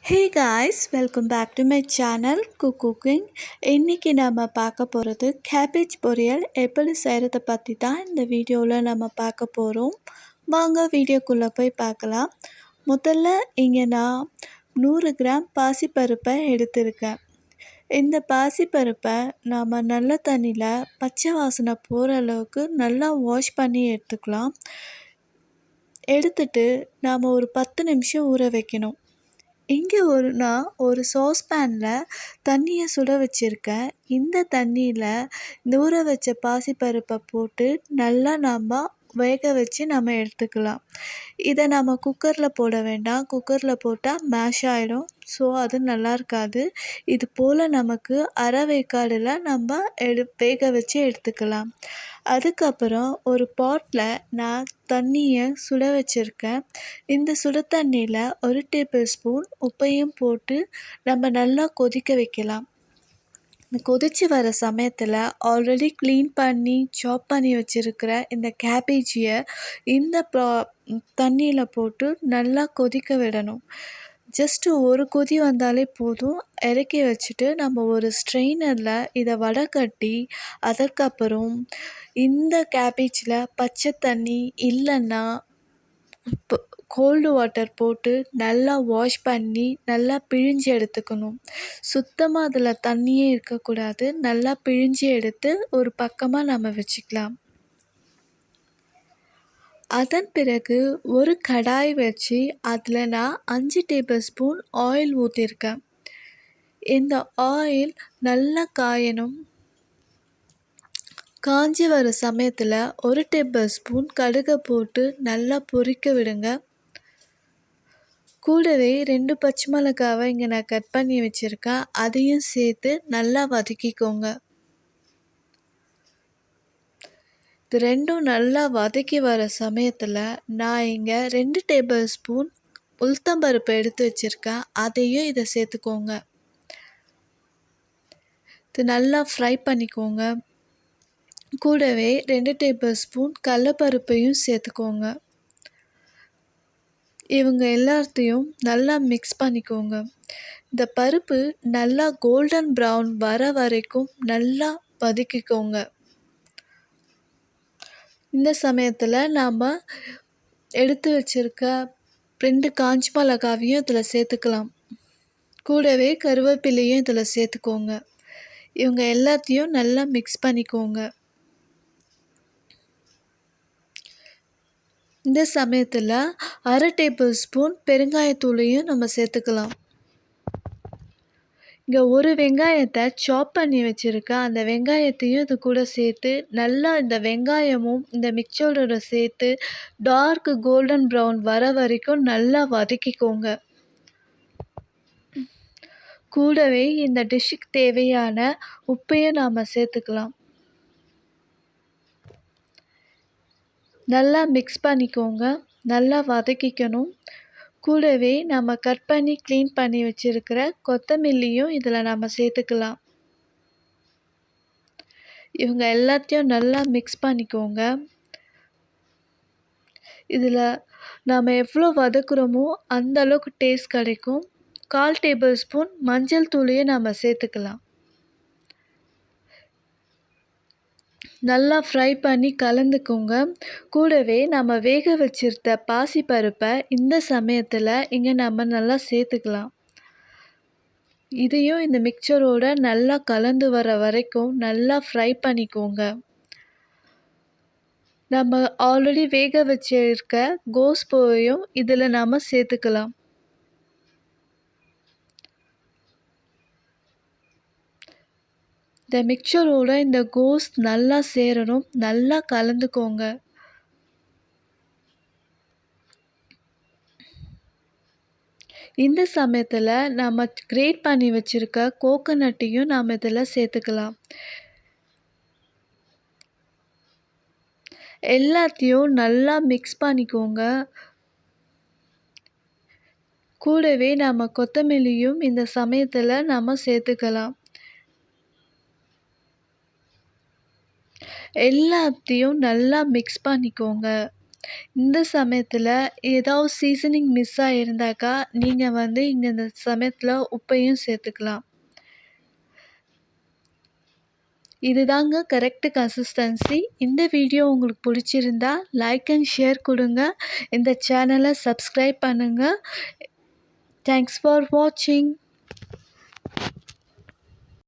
Hey guys, welcome back to my channel Cookcooking. இன்னைக்கு நம்ம பார்க்க போகிறது கேபேஜ் பொரியல் எப்படி செய்கிறத பற்றி தான் இந்த வீடியோவில் நம்ம பார்க்க போகிறோம். வாங்க வீடியோக்குள்ளே போய் பார்க்கலாம். முதல்ல இங்கே நான் 100 கிராம் பாசிப்பருப்பை எடுத்திருக்கேன். இந்த பாசிப்பருப்பை நாம் நல்ல தண்ணியில் பச்சை வாசனை போகிற அளவுக்கு நல்லா வாஷ் பண்ணி எடுத்துக்கலாம். எடுத்துட்டு நாம் ஒரு 10 நிமிஷம் ஊற வைக்கணும். இங்கே நான் ஒரு சாஸ்பேனில் தண்ணியை சுட வச்சுருக்கேன். இந்த தண்ணியில் ஊற வச்ச பாசிப்பருப்பை போட்டு நல்லா வேக வச்சு நம்ம எடுத்துக்கலாம். இதை நம்ம குக்கரில் போட வேண்டாம். குக்கரில் போட்டால் மேஷ் ஆகிடும். ஸோ அது நல்லா இருக்காது. இது போல் நமக்கு அரை வேக்காடில் நம்ம வேக வச்சு எடுத்துக்கலாம். அதுக்கப்புறம் ஒரு பாட்டில் நான் தண்ணியை சுட வச்சுருக்கேன். இந்த சுட தண்ணியில் 1 டேபிள் ஸ்பூன் உப்பையும் போட்டு நம்ம நல்லா கொதிக்க வைக்கலாம். கொதித்து வர சமயத்தில் ஆல்ரெடி க்ளீன் பண்ணி சாப் பண்ணி வச்சுருக்கிற இந்த கேபேஜியை இந்த தண்ணியில் போட்டு நல்லா கொதிக்க விடணும். ஜஸ்ட்டு ஒரு கொதி வந்தாலே போதும். இறக்கி வச்சுட்டு நம்ம ஒரு ஸ்ட்ரெயினரில் இதை வடகட்டி அதற்கப்புறம் இந்த கேபேஜில் பச்சை தண்ணி இல்லைன்னா கோல்டு வாட்டர் போட்டு நல்லா வாஷ் பண்ணி நல்லா பிழிஞ்சு எடுத்துக்கணும். சுத்தமாக அதில் தண்ணியே இருக்கக்கூடாது. நல்லா பிழிஞ்சு எடுத்து ஒரு பக்கமாக நம்ம வச்சுக்கலாம். அதன் பிறகு ஒரு கடாய் வச்சு அதில் நான் 5 டேபிள் ஸ்பூன் ஆயில் ஊற்றிருக்கேன். இந்த ஆயில் நல்லா காயணும். காஞ்சி வர சமயத்தில் 1 டேபிள் ஸ்பூன் கடுகை போட்டு நல்லா பொரிக்க விடுங்க. கூடவே 2 பச்சை மிளகாவை இங்கே நான் கட் பண்ணி வச்சுருக்கேன். அதையும் சேர்த்து நல்லா வதக்கிக்கோங்க. இது ரெண்டும் நல்லா வதக்கி வர சமயத்தில் நான் இங்கே 2 டேபிள் ஸ்பூன் உளுத்தம்பருப்பு எடுத்து வச்சுருக்கேன். அதையும் இதை சேர்த்துக்கோங்க. இது நல்லா ஃப்ரை பண்ணிக்கோங்க. கூடவே 2 டேபிள் ஸ்பூன் கடலைப்பருப்பையும் சேர்த்துக்கோங்க. இவங்க எல்லாத்தையும் நல்லா மிக்ஸ் பண்ணிக்கோங்க. இந்த பருப்பு நல்லா கோல்டன் ப்ரௌன் வர வரைக்கும் நல்லா வதக்கிக்கோங்க. இந்த சமயத்தில் நாம் எடுத்து வச்சுருக்க 2 காஞ்ச மிளகாவையும் இதில் சேர்த்துக்கலாம். கூடவே கருவேப்பிலையும் இதில் சேர்த்துக்கோங்க. இவங்க எல்லாத்தையும் நல்லா மிக்ஸ் பண்ணிக்கோங்க. இந்த சமயத்தில் அரை டேபிள் ஸ்பூன் பெருங்காயத்தூளையும் நம்ம சேர்த்துக்கலாம். இங்கே ஒரு வெங்காயத்தை சாப் பண்ணி வச்சுருக்கேன். அந்த வெங்காயத்தையும் இது கூட சேர்த்து நல்லா இந்த வெங்காயமும் இந்த மிக்சரோட சேர்த்து டார்க் கோல்டன் ப்ரௌன் வர வரைக்கும் நல்லா வதக்கிக்கோங்க. கூடவே இந்த டிஷ்ஷுக்கு தேவையான உப்பையும் நாம் சேர்த்துக்கலாம். நல்லா மிக்ஸ் பண்ணிக்கோங்க. நல்லா வதக்கிக்கணும். கூடவே நம்ம கட் பண்ணி க்ளீன் பண்ணி வச்சுருக்கிற கொத்தமல்லியும் இதில் நம்ம சேர்த்துக்கலாம். இவங்க எல்லாத்தையும் நல்லா மிக்ஸ் பண்ணிக்கோங்க. இதில் நாம் எவ்வளோ வதக்குறோமோ அந்த அளவுக்கு டேஸ்ட் கிடைக்கும். 1/4 டேபிள் ஸ்பூன் மஞ்சள் தூளையும் நம்ம சேர்த்துக்கலாம். நல்லா ஃப்ரை பண்ணி கலந்துக்கோங்க. கூடவே நம்ம வேக வச்சிருந்த பாசிப்பருப்பை இந்த சமயத்தில் இங்கே நம்ம நல்லா சேர்த்துக்கலாம். இதையும் இந்த மிக்சரோட நல்லா கலந்து வர வரைக்கும் நல்லா ஃப்ரை பண்ணிக்கோங்க. நம்ம ஆல்ரெடி வேக வச்சிருக்க கோஸ்போவையும் இதில் நாம் சேர்த்துக்கலாம். இந்த மிக்சரோட இந்த கோஸ் நல்லா சேரணும். நல்லா கலந்துக்கோங்க. இந்த சமயத்தில் நம்ம கிரேட் பண்ணி வச்சுருக்க கோகோனட்டையும் நாம் இதில் சேர்த்துக்கலாம். எல்லாத்தையும் நல்லா மிக்ஸ் பண்ணிக்கோங்க. கூடவே நம்ம கொத்தமல்லியும் இந்த சமயத்தில் நம்ம சேர்த்துக்கலாம். எல்லாத்தையும் நல்லா மிக்ஸ் பண்ணிக்கோங்க. இந்த சமயத்தில் ஏதாவது சீசனிங் மிஸ் ஆகியிருந்தாக்கா நீங்கள் இங்கே இந்த சமயத்தில் உப்பையும் சேர்த்துக்கலாம். இதுதாங்க கரெக்ட் கன்சிஸ்டன்சி. இந்த வீடியோ உங்களுக்கு பிடிச்சிருந்தா லைக் அண்ட் ஷேர் கொடுங்க. இந்த சேனலை சப்ஸ்கிரைப் பண்ணுங்கள். தேங்க்ஸ் ஃபார் வாட்சிங்.